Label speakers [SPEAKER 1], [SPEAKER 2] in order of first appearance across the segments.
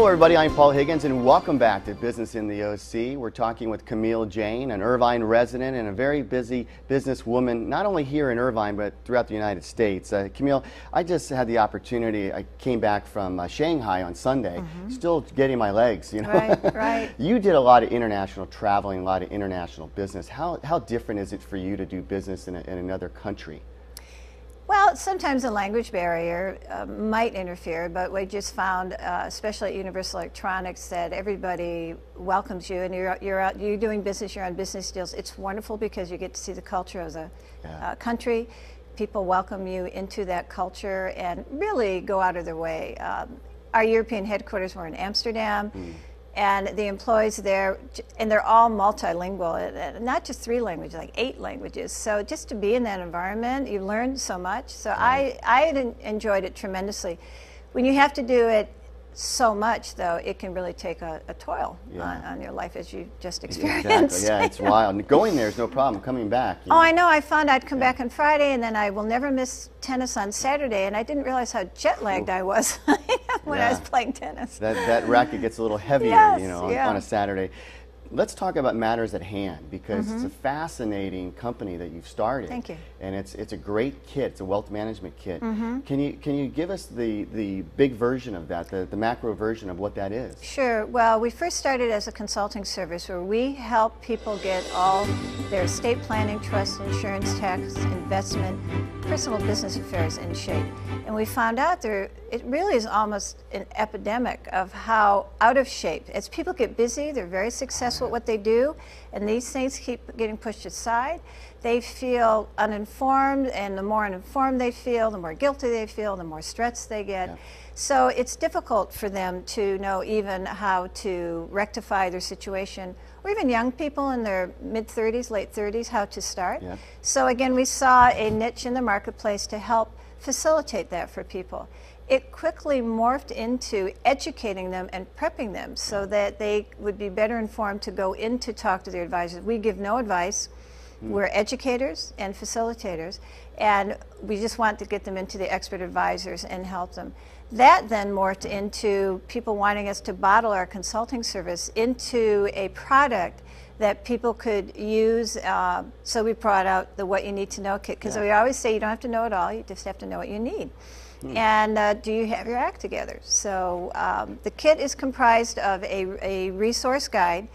[SPEAKER 1] everybody, I'm Paul Higgins, and welcome back to Business in the OC. We're talking with Camille Jayne, an Irvine resident and a very busy businesswoman, not only here in Irvine, but throughout the United States. Camille, I just had the opportunity, I came back from Shanghai on Sunday, still getting my legs, you know.
[SPEAKER 2] Right, right.
[SPEAKER 1] You did a lot of international traveling, a lot of international business. How different is it for you to do business in another country?
[SPEAKER 2] Well, sometimes a language barrier might interfere, but we just found, especially at Universal Electronics, that everybody welcomes you, and you're doing business, you're on business deals. It's wonderful because you get to see the culture of the country. People welcome you into that culture and really go out of their way. Our European headquarters were in Amsterdam. And the employees there, and they're all multilingual, not just 3 languages, like 8 languages. So just to be in that environment, you learn so much. So I enjoyed it tremendously. When you have to do it so much, though, it can really take a toll on your life, as you just experienced.
[SPEAKER 1] Exactly. Yeah, it's wild. Going there is no problem. Coming back.
[SPEAKER 2] Oh, I know. I found I'd come back on Friday, and then I will never miss tennis on Saturday, and I didn't realize how jet-lagged I was when I was playing tennis.
[SPEAKER 1] That racket gets a little heavier,
[SPEAKER 2] Yes,
[SPEAKER 1] you know, on a Saturday. Let's talk about matters at hand, because it's a fascinating company that you've started.
[SPEAKER 2] Thank you.
[SPEAKER 1] And it's a great kit. It's a wealth management kit. Can you give us the big version of that, the macro version of what that is?
[SPEAKER 2] Sure. Well, we first started as a consulting service where we help people get all their estate planning, trust, insurance, tax, investment, personal business affairs in shape. And we found out it really is almost an epidemic of how out of shape. As people get busy, they're very successful at what they do, and these things keep getting pushed aside. They feel uninformed, and the more uninformed they feel, the more guilty they feel, the more stressed they get. So it's difficult for them to know even how to rectify their situation, or even young people in their mid-30s, late 30s, how to start. So again, we saw a niche in the marketplace to help facilitate that for people. It quickly morphed into educating them and prepping them so that they would be better informed to go in to talk to their advisors. We give no advice. We're educators and facilitators, and we just want to get them into the expert advisors and help them. That then morphed into people wanting us to bottle our consulting service into a product that people could use. So we brought out the What You Need to Know kit, because we always say you don't have to know it all, you just have to know what you need. And do you have your act together? So the kit is comprised of a resource guide,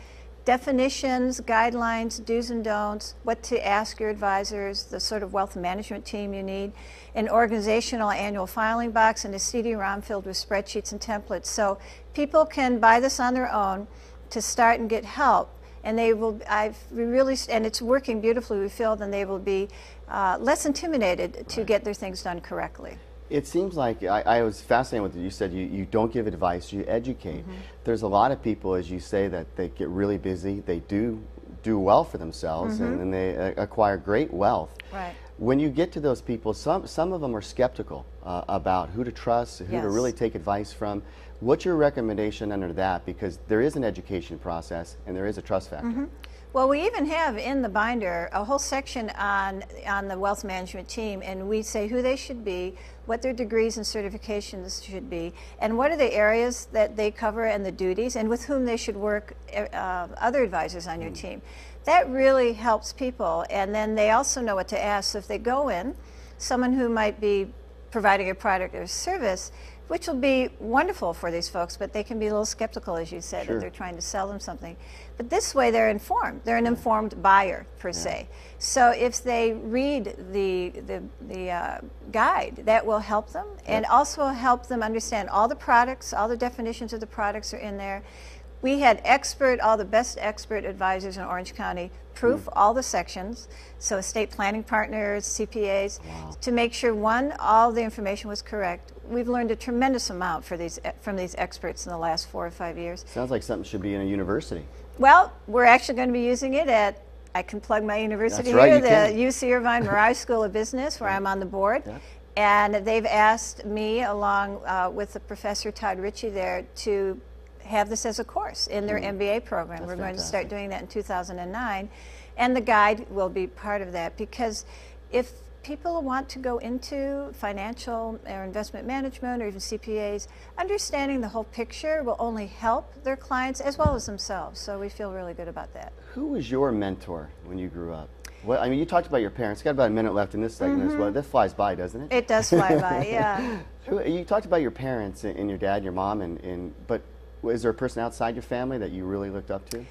[SPEAKER 2] definitions, guidelines, do's and don'ts, what to ask your advisors, the sort of wealth management team you need, an organizational annual filing box, and a CD-ROM filled with spreadsheets and templates. So people can buy this on their own to start and get help. And they will, and it's working beautifully, we feel, then they will be less intimidated to get their things done correctly.
[SPEAKER 1] It seems like, I was fascinated with it. You said you don't give advice, you educate. There's a lot of people, as you say, that they get really busy, they do well for themselves, and they acquire great wealth.
[SPEAKER 2] Right.
[SPEAKER 1] When you get to those people, some of them are skeptical about who to trust, who to really take advice from. What's your recommendation under that? Because there is an education process and there is a trust factor.
[SPEAKER 2] Well, we even have in the binder a whole section on the wealth management team, and we say who they should be, what their degrees and certifications should be, and what are the areas that they cover and the duties, and with whom they should work, other advisors on your team. That really helps people, and then they also know what to ask. So if they go in, someone who might be providing a product or service, which will be wonderful for these folks, but they can be a little skeptical, as you said, if they're trying to sell them something. But this way they're informed. They're an informed buyer, per se. So if they read the guide, that will help them, and also help them understand all the products, all the definitions of the products are in there. We had all the best expert advisors in Orange County proof all the sections, so estate planning partners, CPAs, to make sure, one, all the information was correct. We've learned a tremendous amount from these experts in the last 4 or 5 years.
[SPEAKER 1] Sounds like something should be in a university.
[SPEAKER 2] Well, we're actually going to be using it at, I can plug my university here, the UC Irvine Mirage School of Business, where I'm on the board. And they've asked me, along with the Professor Todd Ritchie there, to have this as a course in their MBA program. We're going to start doing that in 2009, and the guide will be part of that, because if people want to go into financial or investment management or even CPAs, understanding the whole picture will only help their clients as well as themselves. So we feel really good about that.
[SPEAKER 1] Who was your mentor when you grew up? Well, I mean, you talked about your parents. Got about a minute left in this segment as well. This flies by, doesn't it?
[SPEAKER 2] It does fly by, yeah.
[SPEAKER 1] You talked about your parents and your dad and your mom, but is there a person outside your family that you really looked up to?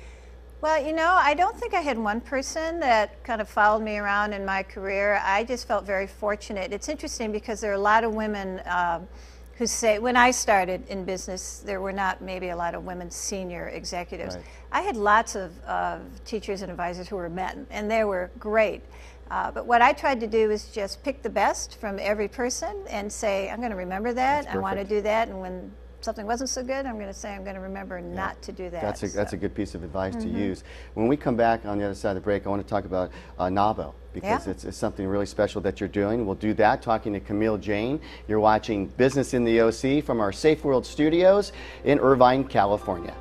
[SPEAKER 2] Well, you know, I don't think I had one person that kind of followed me around in my career. I just felt very fortunate. It's interesting because there are a lot of women who say, when I started in business, there were not maybe a lot of women senior executives.
[SPEAKER 1] Right.
[SPEAKER 2] I had lots of teachers and advisors who were men, and they were great. But what I tried to do is just pick the best from every person and say, I'm going to remember that, I want to do that, and when something wasn't so good, I'm going to say I'm going to remember not to do that.
[SPEAKER 1] That's a good piece of advice to use. When we come back on the other side of the break, I want to talk about NAWBO, because it's something really special that you're doing. We'll do that talking to Camille Jayne. You're watching Business in the OC from our Safe World studios in Irvine, California.